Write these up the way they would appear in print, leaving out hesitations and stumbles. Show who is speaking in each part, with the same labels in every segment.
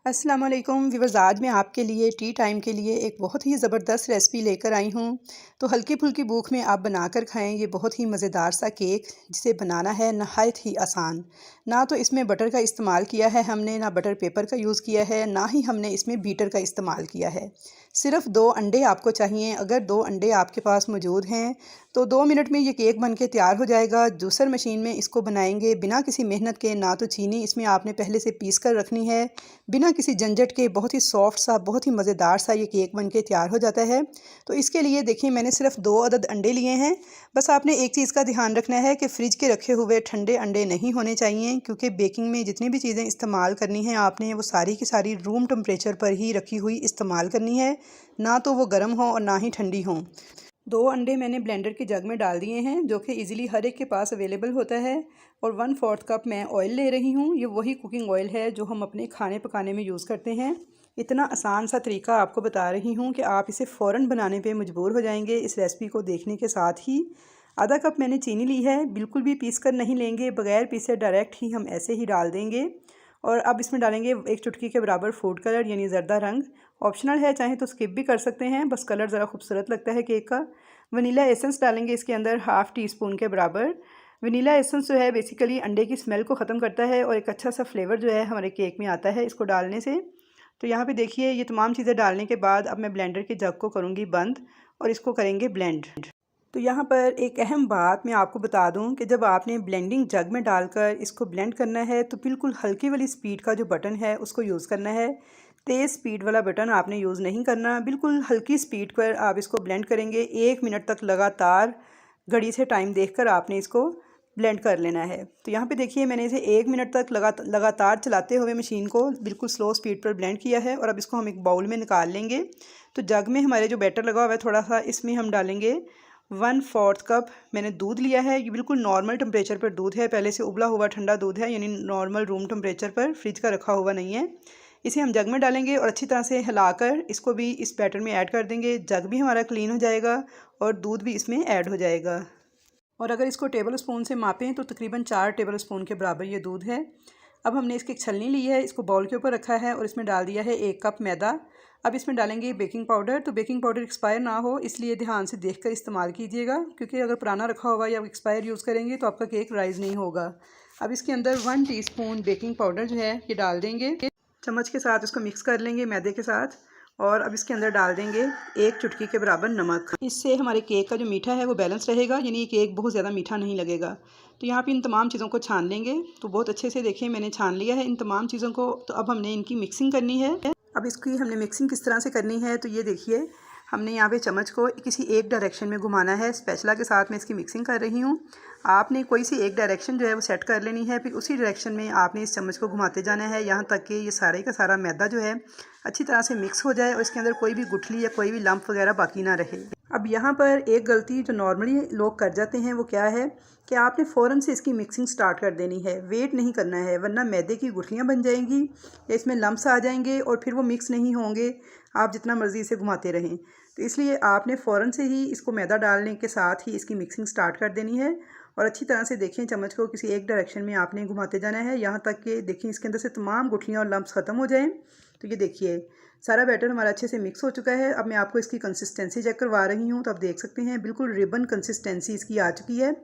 Speaker 1: अस्सलाम वालेकुम व्यूअर्स, आज मैं आपके लिए टी टाइम के लिए एक बहुत ही ज़बरदस्त रेसिपी लेकर आई हूँ। तो हल्की फुल्की भूख में आप बनाकर खाएं ये बहुत ही मज़ेदार सा केक, जिसे बनाना है नहायत ही आसान। ना तो इसमें बटर का इस्तेमाल किया है हमने, ना बटर पेपर का यूज़ किया है, ना ही हमने इसमें बीटर का इस्तेमाल किया है। सिर्फ 2 अंडे आपको चाहिए। अगर 2 अंडे आपके पास मौजूद हैं तो 2 मिनट में ये केक बन के तैयार हो जाएगा। जूसर मशीन में इसको बनाएंगे बिना किसी मेहनत के। ना तो चीनी इसमें आपने पहले से पीस कर रखनी है, बिना किसी झंझट के बहुत ही सॉफ्ट सा, बहुत ही मज़ेदार सा ये केक बन के तैयार हो जाता है। तो इसके लिए देखिए, मैंने सिर्फ 2 अदद अंडे लिए हैं। बस आपने एक चीज़ का ध्यान रखना है कि फ़्रिज के रखे हुए ठंडे अंडे नहीं होने चाहिए, क्योंकि बेकिंग में जितनी भी चीज़ें इस्तेमाल करनी हैं आपने, वो सारी की सारी रूम टेम्परेचर पर ही रखी हुई इस्तेमाल करनी है, ना तो वो गर्म हो और ना ही ठंडी हो। 2 अंडे मैंने ब्लेंडर के जग में डाल दिए हैं, जो कि इजीली हर एक के पास अवेलेबल होता है। और 1/4 कप मैं ऑयल ले रही हूँ। ये वही कुकिंग ऑयल है जो हम अपने खाने पकाने में यूज़ करते हैं। इतना आसान सा तरीका आपको बता रही हूँ कि आप इसे फ़ौरन बनाने पे मजबूर हो जाएंगे इस रेसिपी को देखने के साथ ही। आधा कप मैंने चीनी ली है, बिल्कुल भी पीस कर नहीं लेंगे, बगैर पीसे डायरेक्ट ही हम ऐसे ही डाल देंगे। और अब इसमें डालेंगे 1 चुटकी के बराबर फूड कलर यानी ज़र्दा रंग। ऑप्शनल है, चाहे तो स्किप भी कर सकते हैं, बस कलर ज़रा खूबसूरत लगता है केक का। वनीला एसेंस डालेंगे इसके अंदर 1/2 टीस्पून के बराबर। वनीला एसेंस जो है बेसिकली अंडे की स्मेल को ख़त्म करता है और एक अच्छा सा फ्लेवर जो है हमारे केक में आता है इसको डालने से। तो यहाँ पे देखिए, ये तमाम चीज़ें डालने के बाद अब मैं ब्लेंडर के जग को करूँगी बंद और इसको करेंगे ब्लेंड। तो यहाँ पर एक अहम बात मैं आपको बता दूं कि जब आपने ब्लेंडिंग जग में डालकर इसको ब्लेंड करना है तो बिल्कुल हल्की वाली स्पीड का जो बटन है उसको यूज़ करना है। तेज़ स्पीड वाला बटन आपने यूज़ नहीं करना, बिल्कुल हल्की स्पीड पर आप इसको ब्लेंड करेंगे। 1 मिनट तक लगातार घड़ी से टाइम देखकर आपने इसको ब्लेंड कर लेना है। तो यहाँ पे देखिए, मैंने इसे 1 मिनट तक लगातार चलाते हुए मशीन को बिल्कुल स्लो स्पीड पर ब्लेंड किया है। और अब इसको हम एक बाउल में निकाल लेंगे। तो जग में हमारे जो बैटर लगा हुआ है थोड़ा सा, इसमें हम डालेंगे 1/4 कप मैंने दूध लिया है। ये बिल्कुल नॉर्मल टेम्परेचर पर दूध है, पहले से उबला हुआ ठंडा दूध है, यानी नॉर्मल रूम टेम्परेचर पर, फ्रिज का रखा हुआ नहीं है। इसे हम जग में डालेंगे और अच्छी तरह से हिलाकर इसको भी इस बैटर में ऐड कर देंगे। जग भी हमारा क्लीन हो जाएगा और दूध भी इसमें ऐड हो जाएगा। और अगर इसको टेबल स्पून से मापें तो तकरीबन 4 टेबल स्पून के बराबर ये दूध है। अब हमने इसकी एक छलनी ली है, इसको बाउल के ऊपर रखा है और इसमें डाल दिया है 1 कप मैदा। अब इसमें डालेंगे बेकिंग पाउडर। तो बेकिंग पाउडर एक्सपायर ना हो इसलिए ध्यान से देखकर इस्तेमाल कीजिएगा, क्योंकि अगर पुराना रखा हुआ या एक्सपायर यूज़ करेंगे तो आपका केक राइज़ नहीं होगा। अब इसके अंदर 1 टीस्पून बेकिंग पाउडर जो है ये डाल देंगे। चम्मच के साथ इसको मिक्स कर लेंगे मैदे के साथ। और अब इसके अंदर डाल देंगे 1 चुटकी के बराबर नमक। इससे हमारे केक का जो मीठा है वो बैलेंस रहेगा, यानी ये केक बहुत ज़्यादा मीठा नहीं लगेगा। तो यहाँ पे इन तमाम चीज़ों को छान लेंगे। तो बहुत अच्छे से देखिए, मैंने छान लिया है इन तमाम चीज़ों को। तो अब हमने इनकी मिक्सिंग करनी है। अब इसकी हमने मिक्सिंग किस तरह से करनी है, तो ये देखिए, हमने यहाँ पे चम्मच को किसी एक डायरेक्शन में घुमाना है। स्पैचुला के साथ मैं इसकी मिक्सिंग कर रही हूँ। आपने कोई सी एक डायरेक्शन जो है वो सेट कर लेनी है, फिर उसी डायरेक्शन में आपने इस चम्मच को घुमाते जाना है, यहाँ तक कि ये सारे का सारा मैदा जो है अच्छी तरह से मिक्स हो जाए और इसके अंदर कोई भी गुठली या कोई भी लंप वगैरह बाकी ना रहे। अब यहाँ पर एक गलती जो नॉर्मली लोग कर जाते हैं वो क्या है कि आपने फ़ौरन से इसकी मिक्सिंग स्टार्ट कर देनी है, वेट नहीं करना है, वरना मैदे की गुठलियाँ बन जाएंगी या इसमें लम्प्स आ जाएंगे और फिर वो मिक्स नहीं होंगे, आप जितना मर्ज़ी इसे घुमाते रहें। तो इसलिए आपने फ़ौरन से ही इसको मैदा डालने के साथ ही इसकी मिक्सिंग स्टार्ट कर देनी है। और अच्छी तरह से देखें, चम्मच को किसी एक डायरेक्शन में आपने घुमाते जाना है, यहाँ तक कि देखिए इसके अंदर से तमाम गुठलियाँ और लम्प्स ख़त्म हो जाएँ। तो ये देखिए, सारा बैटर हमारा अच्छे से मिक्स हो चुका है। अब मैं आपको इसकी कंसिस्टेंसी चेक करवा रही हूँ। तो आप देख सकते हैं बिल्कुल रिबन कंसिस्टेंसी इसकी आ चुकी है,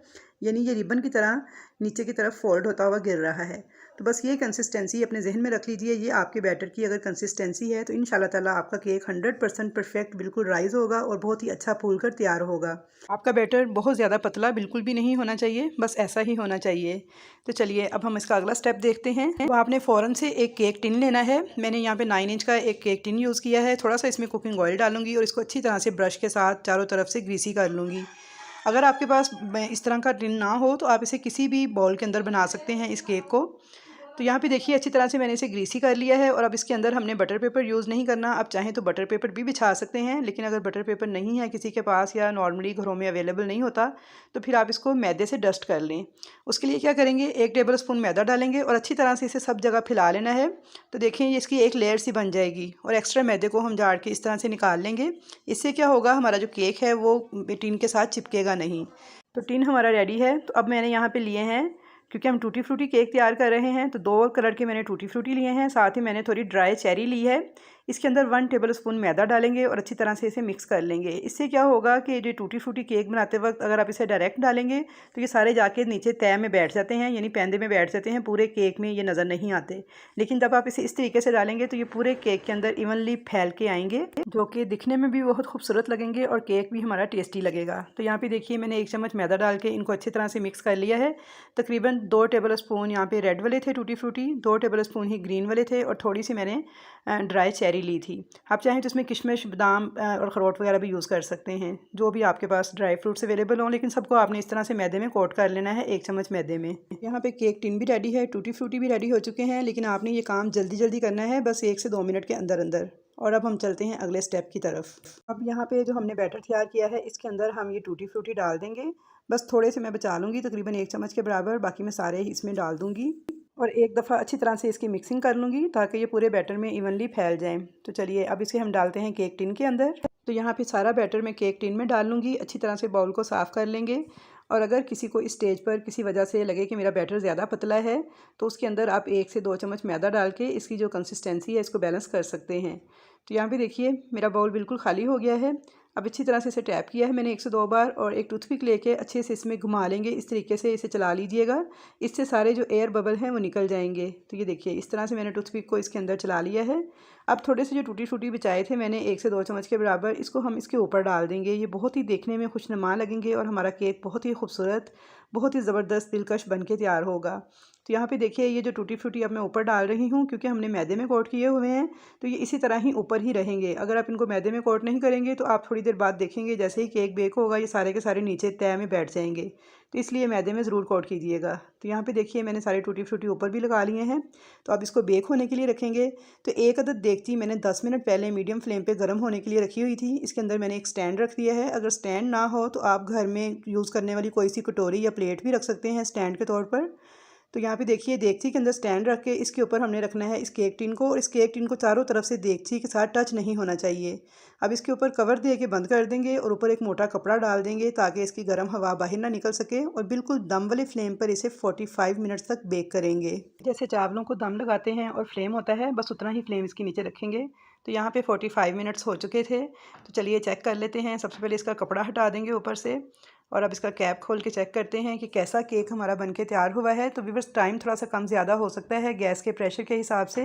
Speaker 1: यानी ये रिबन की तरह नीचे की तरफ फोल्ड होता हुआ गिर रहा है। तो बस ये कंसिस्टेंसी अपने जहन में रख लीजिए। ये आपके बैटर की अगर कंसिस्टेंसी है तो इंशाल्लाह ताला आपका केक 100% परफेक्ट बिल्कुल राइज होगा और बहुत ही अच्छा फूल कर तैयार होगा। आपका बैटर बहुत ज़्यादा पतला बिल्कुल भी नहीं होना चाहिए, बस ऐसा ही होना चाहिए। तो चलिए अब हम इसका अगला स्टेप देखते हैं। तो आपने फ़ौरन से एक केक टिन लेना है। मैंने यहाँ पे 9 इंच का एक केक टिन यूज़ किया है। थोड़ा सा इसमें कुकिंग ऑयल डालूंगी और इसको अच्छी तरह से ब्रश के साथ चारों तरफ से ग्रीसी कर लूँगी। अगर आपके पास इस तरह का टिन ना हो तो आप इसे किसी भी बाउल के अंदर बना सकते हैं इस केक को। तो यहाँ पे देखिए, अच्छी तरह से मैंने इसे ग्रीसी कर लिया है। और अब इसके अंदर हमने बटर पेपर यूज़ नहीं करना। आप चाहें तो बटर पेपर भी बिछा सकते हैं, लेकिन अगर बटर पेपर नहीं है किसी के पास या नॉर्मली घरों में अवेलेबल नहीं होता तो फिर आप इसको मैदे से डस्ट कर लें। उसके लिए क्या करेंगे, 1 टेबल स्पून मैदा डालेंगे और अच्छी तरह से इसे सब जगह फैला लेना है। तो देखें, ये इसकी एक लेयर सी बन जाएगी और एक्स्ट्रा मैदे को हम झाड़ के इस तरह से निकाल लेंगे। इससे क्या होगा, हमारा जो केक है वो टिन के साथ चिपकेगा नहीं। तो टिन हमारा रेडी है। तो अब मैंने यहाँ पे लिए हैं क्योंकि हम टूटी फ्रूटी केक तैयार कर रहे हैं तो 2 कलर के मैंने टूटी फ्रूटी लिए हैं। साथ ही मैंने थोड़ी ड्राई चेरी ली है। इसके अंदर 1 टेबलस्पून मैदा डालेंगे और अच्छी तरह से इसे मिक्स कर लेंगे। इससे क्या होगा कि जो टूटी फ्रूटी केक बनाते वक्त अगर आप इसे डायरेक्ट डालेंगे तो ये सारे जाके नीचे तह में बैठ जाते हैं, यानी पैंदे में बैठ जाते हैं, पूरे केक में ये नज़र नहीं आते। लेकिन जब आप इसे इस तरीके से डालेंगे तो ये पूरे केक के अंदर इवनली फैल के आएंगे, जो कि दिखने में भी बहुत खूबसूरत लगेंगे और केक भी हमारा टेस्टी लगेगा। तो यहाँ पे देखिए मैंने 1 चम्मच मैदा डाल के इनको अच्छी तरह से मिक्स कर लिया है। तकरीबन 2 टेबलस्पून यहाँ पे रेड वाले थे टूटी फ्रूटी, 2 टेबलस्पून ही ग्रीन वाले थे और थोड़ी सी मैंने ड्राई चेरी ली थी। आप चाहें तो इसमें किशमिश, बादाम और अखरोट वगैरह भी यूज़ कर सकते हैं, जो भी आपके पास ड्राई फ्रूट्स अवेलेबल हों। लेकिन सबको आपने इस तरह से मैदे में कोट कर लेना है, 1 चम्मच मैदे में। यहाँ पे केक टिन भी रेडी है, टूटी फ्रूटी भी रेडी हो चुके हैं, लेकिन आपने ये काम जल्दी जल्दी करना है, बस 1 से 2 मिनट के अंदर अंदर। और अब हम चलते हैं अगले स्टेप की तरफ। अब यहाँ पे जो हमने बैटर तैयार किया है इसके अंदर हम ये टूटी फ्रूटी डाल देंगे। बस थोड़े से मैं बचा लूँगी, तकरीबन 1 चम्मच के बराबर, बाकी मैं सारे ही इसमें डाल दूँगी और एक दफ़ा अच्छी तरह से इसकी मिक्सिंग कर लूँगी ताकि ये पूरे बैटर में इवनली फैल जाएँ। तो चलिए अब इसे हम डालते हैं केक टिन के अंदर। तो यहाँ पे सारा बैटर मैं केक टिन में डाल लूँगी। अच्छी तरह से बाउल को साफ़ कर लेंगे और अगर किसी को इस स्टेज पर किसी वजह से लगे कि मेरा बैटर ज़्यादा पतला है तो उसके अंदर आप 1 से 2 चम्मच मैदा डाल के इसकी जो कंसिस्टेंसी है इसको बैलेंस कर सकते हैं। तो यहाँ पे देखिए मेरा बाउल बिल्कुल खाली हो गया है। अब अच्छी तरह से इसे टैप किया है मैंने 1 से 2 बार और एक टूथपिक लेके अच्छे से इसमें घुमा लेंगे। इस तरीके से इसे चला लीजिएगा, इससे सारे जो एयर बबल हैं वो निकल जाएंगे। तो ये देखिए इस तरह से मैंने टूथपिक को इसके अंदर चला लिया है। अब थोड़े से जो टूटी फ्रूटी बचाए थे मैंने 1 से 2 चम्मच के बराबर, इसको हम इसके ऊपर डाल देंगे। ये बहुत ही देखने में खुशनुमा लगेंगे और हमारा केक बहुत ही खूबसूरत, बहुत ही ज़बरदस्त, दिलकश बन के तैयार होगा। तो यहाँ पे देखिए ये जो टूटी फ्रूटी अब मैं ऊपर डाल रही हूँ, क्योंकि हमने मैदे में कोट किए हुए हैं तो ये इसी तरह ही ऊपर ही रहेंगे। अगर आप इनको मैदे में कोट नहीं करेंगे तो आप थोड़ी देर बाद देखेंगे जैसे ही केक बेक होगा ये सारे के सारे नीचे तह में बैठ जाएंगे। तो इसलिए मैदे में ज़रूर कोट कीजिएगा। तो यहाँ पे देखिए मैंने सारे टूटी फ्रूटी ऊपर भी लगा लिए हैं। तो अब इसको बेक होने के लिए रखेंगे। तो एक अदद देगची मैंने 10 मिनट पहले मीडियम फ्लेम पे गर्म होने के लिए रखी हुई थी। इसके अंदर मैंने एक स्टैंड रख दिया है। अगर स्टैंड ना हो तो आप घर में यूज़ करने वाली कोई सी कटोरी या प्लेट भी रख सकते हैं स्टैंड के तौर पर। तो यहाँ पे देखिए देगची के अंदर स्टैंड रख के इसके ऊपर हमने रखना है इस केक टिन को, और इस केक टिन को चारों तरफ से देगची के साथ टच नहीं होना चाहिए। अब इसके ऊपर कवर दे के बंद कर देंगे और ऊपर एक मोटा कपड़ा डाल देंगे ताकि इसकी गर्म हवा बाहर ना निकल सके, और बिल्कुल दम वाले फ्लेम पर इसे 45 मिनट्स तक बेक करेंगे। जैसे चावलों को दम लगाते हैं और फ्लेम होता है, बस उतना ही फ्लेम इसके नीचे रखेंगे। तो यहाँ पे 45 मिनट्स हो चुके थे। तो चलिए चेक कर लेते हैं। सबसे पहले इसका कपड़ा हटा देंगे ऊपर से और अब इसका कैप खोल के चेक करते हैं कि कैसा केक हमारा बनके तैयार हुआ है। तो व्यूअर्स टाइम थोड़ा सा कम ज़्यादा हो सकता है गैस के प्रेशर के हिसाब से,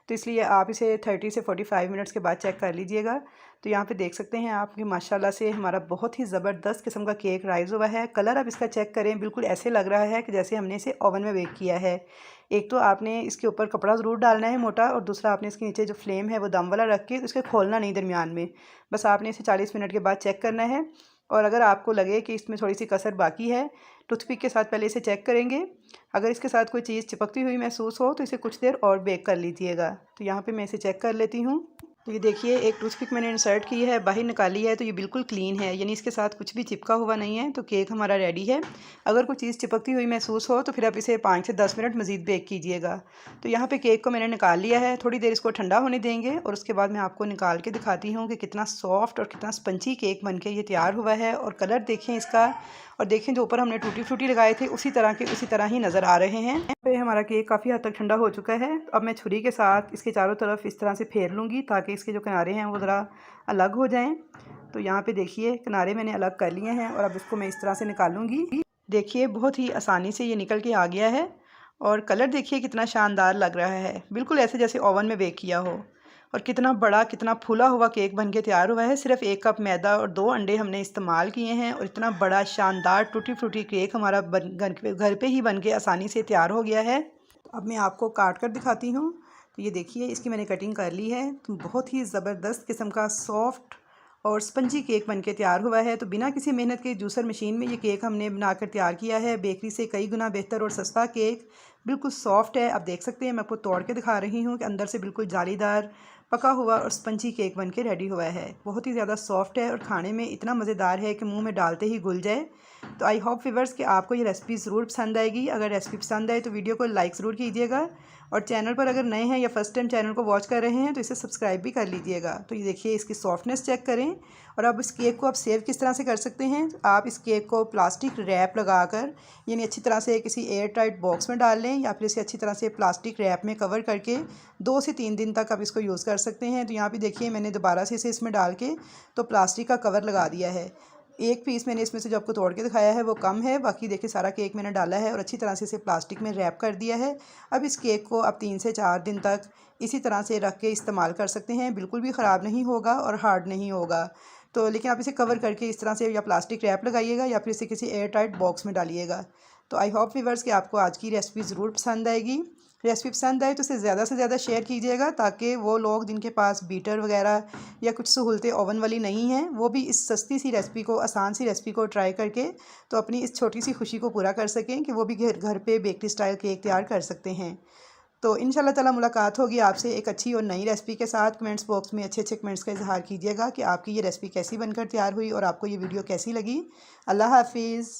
Speaker 1: तो इसलिए आप इसे 30 से 45 मिनट्स के बाद चेक कर लीजिएगा। तो यहाँ पे देख सकते हैं आप कि माशाल्लाह से हमारा बहुत ही ज़बरदस्त किस्म का केक राइज़ हुआ है। कलर आप इसका चेक करें, बिल्कुल ऐसे लग रहा है कि जैसे हमने इसे ओवन में बेक किया है। एक तो आपने इसके ऊपर कपड़ा ज़रूर डालना है मोटा, और दूसरा आपने इसके नीचे जो फ्लेम है वो दम वाला रख के इसके खोलना नहीं दरमियान में। बस आपने इसे 40 मिनट के बाद चेक करना है। और अगर आपको लगे कि इसमें थोड़ी सी कसर बाकी है, टूथपिक के साथ पहले इसे चेक करेंगे। अगर इसके साथ कोई चीज़ चिपकती हुई महसूस हो तो इसे कुछ देर और बेक कर लीजिएगा। तो यहाँ पे मैं इसे चेक कर लेती हूँ। तो ये देखिए एक टूथपिक मैंने इंसर्ट की है, बाहर निकाली है, तो ये बिल्कुल क्लीन है, यानी इसके साथ कुछ भी चिपका हुआ नहीं है। तो केक हमारा रेडी है। अगर कोई चीज़ चिपकती हुई महसूस हो तो फिर आप इसे 5 से 10 मिनट मज़ीद बेक कीजिएगा। तो यहाँ पे केक को मैंने निकाल लिया है, थोड़ी देर इसको ठंडा होने देंगे और उसके बाद मैं आपको निकाल के दिखाती हूँ कि कितना सॉफ्ट और कितना स्पंजी केक बन के ये तैयार हुआ है। और कलर देखें इसका, और देखें जो ऊपर हमने टूटी फ्रूटी लगाए थे उसी तरह ही नज़र आ रहे हैं। पे हमारा केक काफ़ी हद तक ठंडा हो चुका है। अब मैं छुरी के साथ इसके चारों तरफ इस तरह से फेर लूँगी ताकि इसके जो किनारे हैं वो ज़रा अलग हो जाएं। तो यहाँ पे देखिए किनारे मैंने अलग कर लिए हैं और अब इसको मैं इस तरह से निकालूँगी। देखिए बहुत ही आसानी से ये निकल के आ गया है और कलर देखिए कितना शानदार लग रहा है, बिल्कुल ऐसे जैसे ओवन में बेक किया हो। और कितना बड़ा, कितना फूला हुआ केक बन के तैयार हुआ है। सिर्फ 1 कप मैदा और 2 अंडे हमने इस्तेमाल किए हैं और इतना बड़ा शानदार टूटी फ्रूटी केक हमारा घर पे ही बन के आसानी से तैयार हो गया है। अब मैं आपको काट कर दिखाती हूँ। तो ये देखिए इसकी मैंने कटिंग कर ली है। तो बहुत ही ज़बरदस्त किस्म का सॉफ्ट और स्पंजी केक बनके तैयार हुआ है। तो बिना किसी मेहनत के जूसर मशीन में ये केक हमने बनाकर तैयार किया है। बेकरी से कई गुना बेहतर और सस्ता केक बिल्कुल सॉफ्ट है। आप देख सकते हैं, मैं आपको तोड़ के दिखा रही हूँ कि अंदर से बिल्कुल जालीदार पका हुआ और स्पंजी केक बन के रेडी हुआ है। बहुत ही ज़्यादा सॉफ्ट है और खाने में इतना मज़ेदार है कि मुंह में डालते ही घुल जाए। तो आई होप व्यूअर्स कि आपको ये रेसिपी ज़रूर पसंद आएगी। अगर रेसिपी पसंद आए तो वीडियो को लाइक ज़रूर कीजिएगा, और चैनल पर अगर नए हैं या फर्स्ट टाइम चैनल को वॉच कर रहे हैं तो इसे सब्सक्राइब भी कर लीजिएगा। तो ये देखिए, इसकी सॉफ्टनेस चेक करें। और अब इस केक को आप सेव किस तरह से कर सकते हैं, आप इस केक को प्लास्टिक रैप लगाकर, यानी अच्छी तरह से किसी एयर टाइट बॉक्स में डाल लें, या फिर इसे अच्छी तरह से प्लास्टिक रैप में कवर करके 2 से 3 दिन तक आप इसको यूज़ कर सकते हैं। तो यहाँ पे देखिए, मैंने दोबारा से इसे इसमें डाल के तो प्लास्टिक का कवर लगा दिया है। एक पीस मैंने इसमें से जो आपको तोड़ के दिखाया है वो कम है, बाकी देखिए सारा केक मैंने डाला है और अच्छी तरह से इसे प्लास्टिक में रैप कर दिया है। अब इस केक को आप 3 से 4 दिन तक इसी तरह से रख के इस्तेमाल कर सकते हैं। बिल्कुल भी ख़राब नहीं होगा और हार्ड नहीं होगा। तो लेकिन आप इसे कवर करके इस तरह से या प्लास्टिक रैप लगाइएगा या फिर इसे किसी एयर टाइट बॉक्स में डालिएगा। तो आई होप व्यूअर्स कि आपको आज की रेसिपी ज़रूर पसंद आएगी। रेसिपी पसंद आए तो इसे ज़्यादा से ज़्यादा शेयर कीजिएगा, ताकि वो लोग जिनके पास बीटर वगैरह या कुछ सहूलतें ओवन वाली नहीं हैं, वो भी इस सस्ती सी रेसिपी को, आसान सी रेसिपी को ट्राई करके तो अपनी इस छोटी सी खुशी को पूरा कर सकें कि वो भी घर पे बेकरी स्टाइल केक तैयार कर सकते हैं। तो इंशाल्लाह ताला मुलाकात होगी आपसे एक अच्छी और नई रेसिपी के साथ। कमेंट्स बॉक्स में अच्छे अच्छे कमेंट्स का इजहार कीजिएगा कि आपकी ये रेसिपी कैसी बनकर तैयार हुई और आपको ये वीडियो कैसी लगी। अल्लाह हाफिज़।